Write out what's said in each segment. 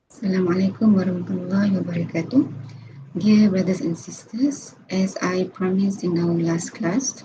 Assalamualaikum warahmatullahi wabarakatuh. Dear brothers and sisters, as I promised in our last class,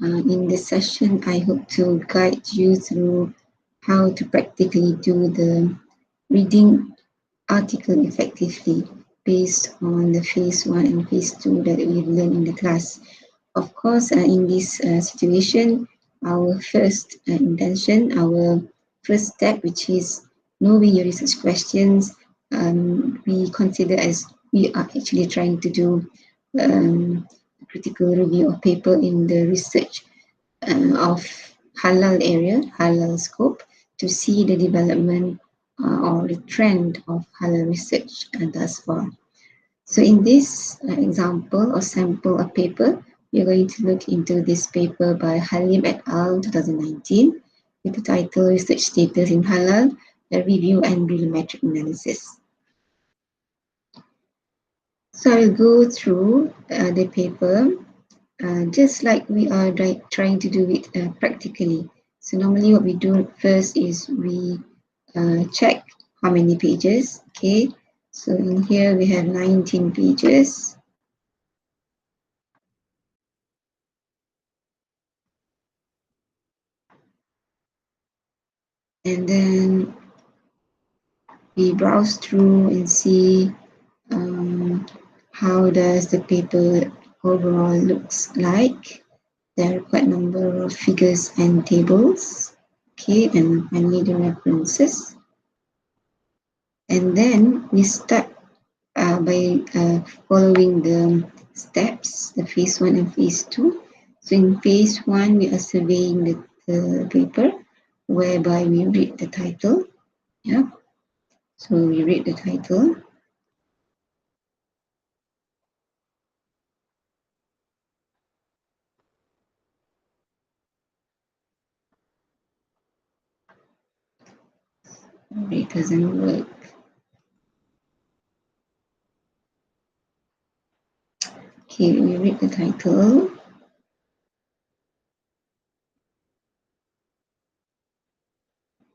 in this session, I hope to guide you through how to practically do the reading article effectively based on the phase 1 and phase 2 that we've learned in the class. Of course, in this situation, our first intention, our first step, which is knowing your research questions, we consider as we are actually trying to do a critical review of paper in the research of halal area, halal scope, to see the development or the trend of halal research thus far. So in this example or sample of paper, we are going to look into this paper by Halim et al. 2019 with the title Research Status in Halal, a Review and Bibliometric Analysis. So I will go through the paper just like we are trying to do it practically. So normally what we do first is we check how many pages, okay? So in here we have 19 pages. And then we browse through and see how does the paper overall looks like. There are quite a number of figures and tables, okay, and finally the references. And then we start by following the steps, the phase 1 and phase 2. So in phase 1, we are surveying the paper, whereby we read the title. Yeah. So we read the title. It doesn't work. Okay, we read the title.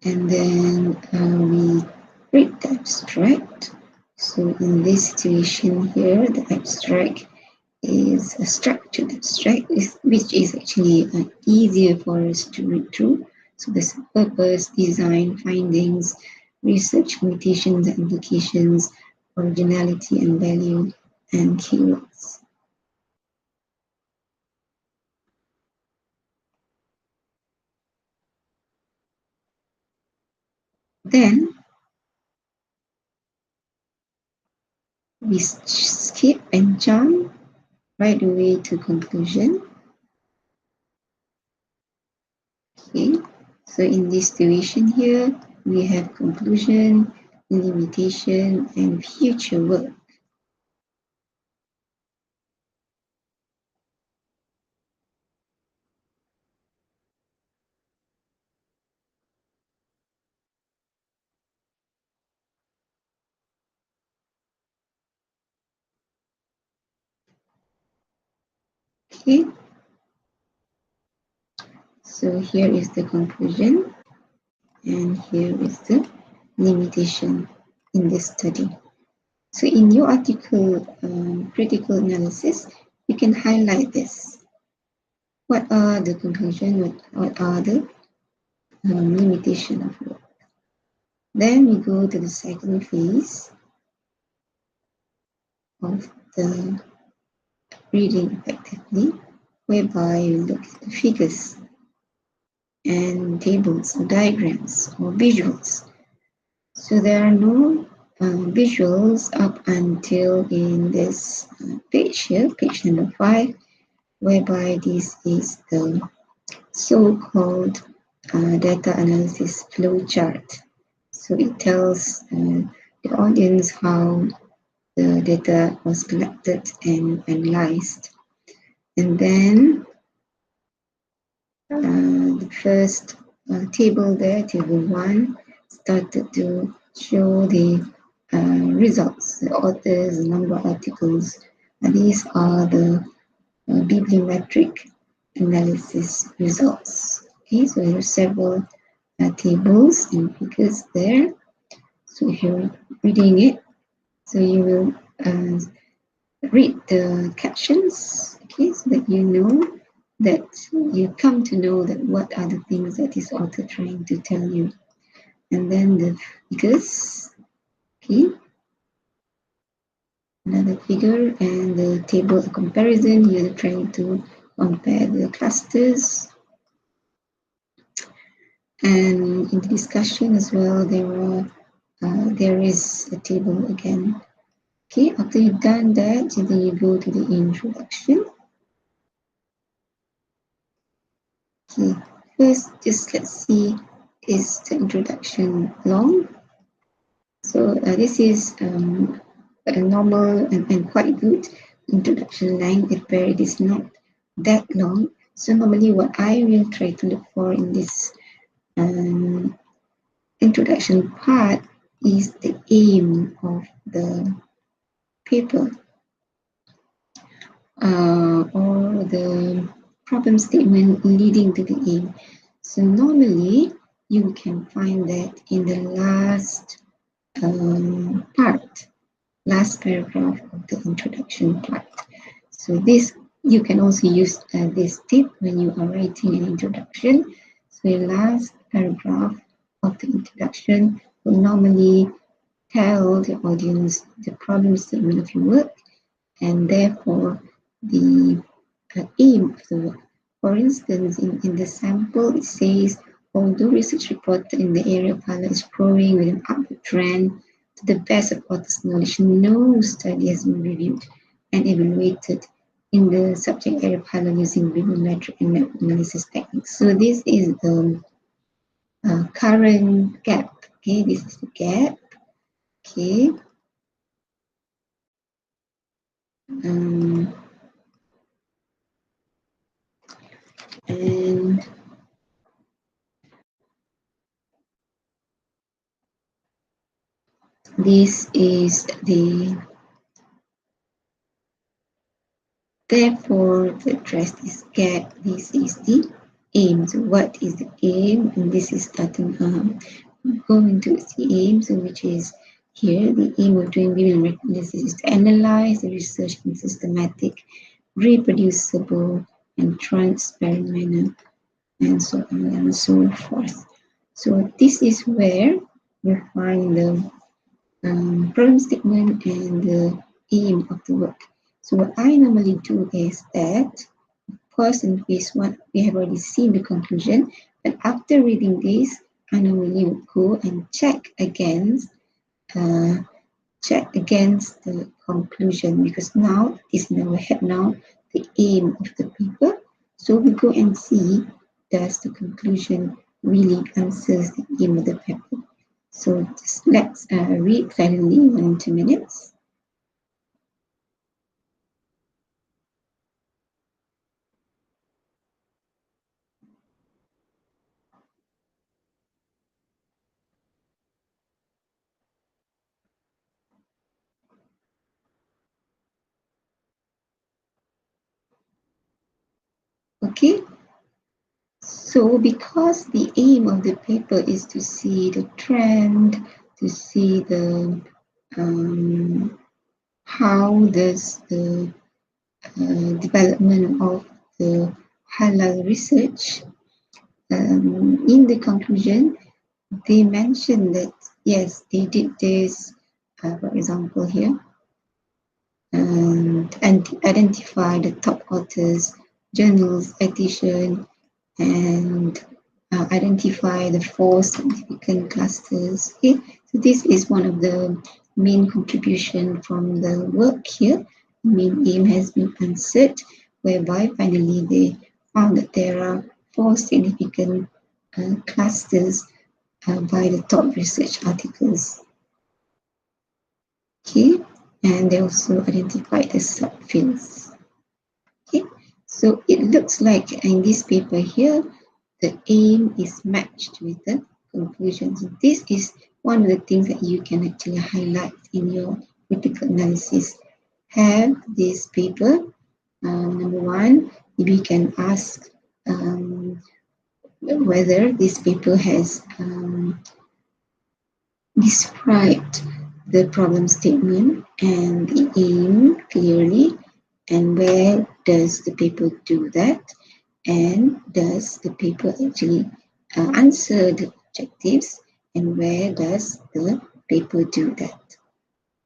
And then we read the abstract. So in this situation here, the abstract is a structured abstract, which is actually easier for us to read through. So there's purpose, design, findings, research limitations and implications, originality and value, and keywords. Then we skip and jump right away to conclusion. Okay, so in this situation here, we have conclusion, limitation, and future work. Okay, so here is the conclusion, and here is the limitation in this study. So in your article, critical analysis, you can highlight this. What are the conclusion? What are the limitation of work? Then we go to the second phase of the reading effectively, whereby you look at the figures and tables or diagrams or visuals. So there are no visuals up until in this page here, page number 5, whereby this is the so-called data analysis flow chart. So it tells the audience how the data was collected and analyzed. And then the first table there, table 1, started to show the results, the authors, the number of articles. And these are the bibliometric analysis results. Okay, so there are several tables and figures there. So if you're reading it, so you will read the captions, okay, so that you know that you come to know that what are the things that this author trying to tell you. And then the figures, okay, another figure, and the table of comparison. You're trying to compare the clusters. And in the discussion as well, there is a table again. Okay, after you've done that, then you go to the introduction. Okay, first, just let's see, is the introduction long? So this is a normal and quite good introduction length. It is not that long. So normally what I will try to look for in this introduction part is the aim of the paper or the problem statement leading to the aim. So normally you can find that in the last last paragraph of the introduction part. So this, you can also use this tip when you are writing an introduction. So the last paragraph of the introduction will normally tell the audience the problem statement of your work and therefore the aim of the work. For instance, in the sample, it says, although research reported in the area of color is growing with an upward trend, to the best of author's knowledge, no study has been reviewed and evaluated in the subject area of color using bibliometric and map analysis techniques. So this is the current gap. Okay, this is the gap. Okay. And this is the, therefore, to address this gap, this is the aim. So what is the aim? And this is starting going to the aim, so which is here. The aim of doing bibliographic analysis is to analyze the research in systematic, reproducible, and transparent manner, and so on and so forth. So this is where we find the problem statement and the aim of the work. So what I normally do is that, of course, in phase one, we have already seen the conclusion, but after reading this, I normally would go and uh, check against the conclusion, because now it's in our head now, the aim of the paper. So we go and see, does the conclusion really answers the aim of the paper? So just let's read silently 1 2 minutes. Okay, so because the aim of the paper is to see the trend, to see the how does the development of the halal research, in the conclusion, they mentioned that yes, they did this, for example, here, and identify the top authors, journals, edition, and identify the 4 significant clusters. Okay, so this is one of the main contribution from the work here. The main aim has been answered, whereby finally they found that there are 4 significant clusters by the top research articles. Okay, and they also identified the subfields. Okay, so it looks like in this paper here, the aim is matched with the conclusion. So this is one of the things that you can actually highlight in your critical analysis. Have this paper, number one, maybe you can ask whether this paper has describe the problem statement and the aim clearly, and where does the paper do that, and does the paper actually answer the objectives, and where does the paper do that.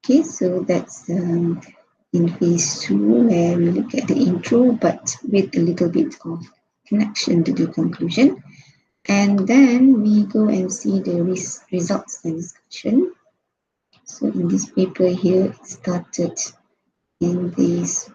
Okay, so that's in phase 2 where we look at the intro but with a little bit of connection to the conclusion. And then we go and see the results and discussion. So in this paper here, it started in this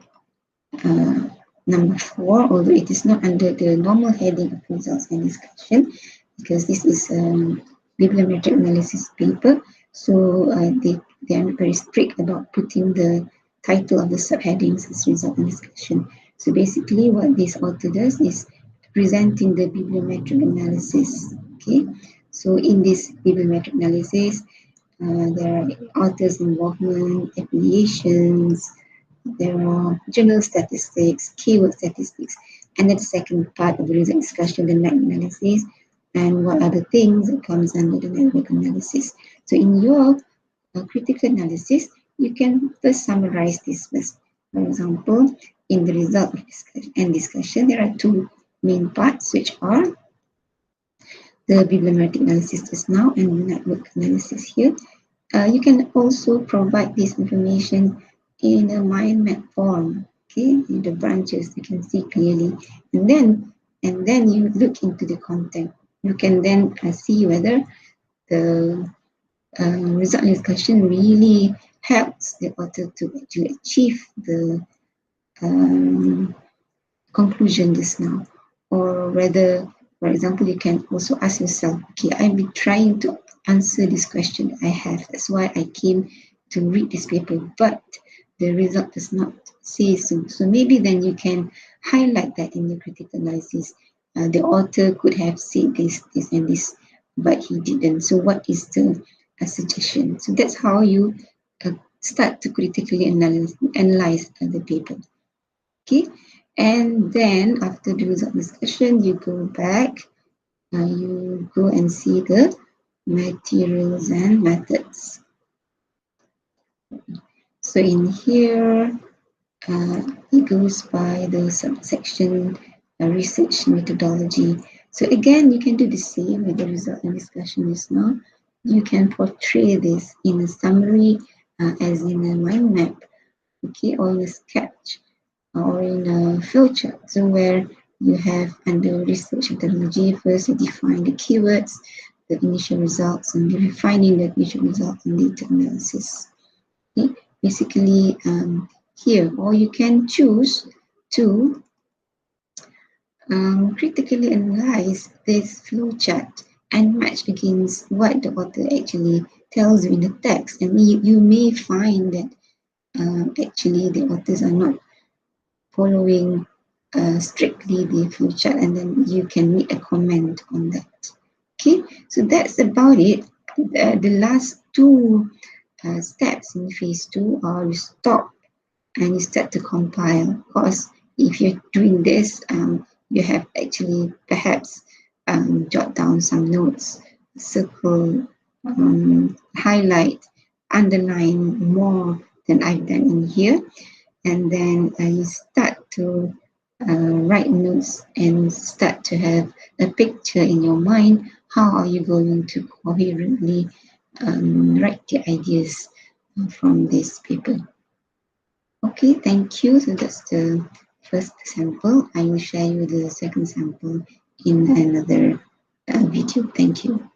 number 4, although it is not under the normal heading of results and discussion, because this is a bibliometric analysis paper. So they are very strict about putting the title of the subheadings as result and discussion. So basically what this author does is presenting the bibliometric analysis. Okay, so in this bibliometric analysis, there are authors' involvement, affiliations, there are journal statistics, keyword statistics, and then the second part of the result discussion, the network analysis, and what are the things that comes under the network analysis. So in your critical analysis, you can first summarize this first. For example, in the result and discussion, there are two main parts, which are the bibliometric analysis just now and the network analysis here. You can also provide this information in a mind map form, okay, in the branches you can see clearly, and then you look into the content. You can then see whether the result discussion really helps the author to actually achieve the conclusion just now, or whether, for example, you can also ask yourself, okay, I've been trying to answer this question I have. That's why I came to read this paper, but the result does not say so. So maybe then you can highlight that in the critical analysis. The author could have said this, and this, but he didn't. So what is the suggestion? So that's how you start to critically analyze the paper. Okay, and then after the result discussion, you go back, you go and see the materials and methods. So in here, it goes by the subsection research methodology. So again, you can do the same with the result and discussion just now. You can portray this in a summary, as in a mind map, okay, or in a sketch, or in a flowchart. So where you have under research methodology, first you define the keywords, the initial results, and you're refining the initial results and data analysis. Okay? Basically, here, or you can choose to critically analyze this flowchart and match against what the author actually tells you in the text. And you may find that actually the authors are not following strictly the flowchart, and then you can make a comment on that. Okay, so that's about it. The last two steps in phase 2 are you stop and you start to compile. Of course, if you're doing this, you have actually perhaps jot down some notes, circle, highlight, underline more than I've done in here. And then you start to write notes and start to have a picture in your mind. How are you going to coherently write the ideas from this paper? Okay, thank you. So that's the first sample. I will share you the second sample in another video. Thank you.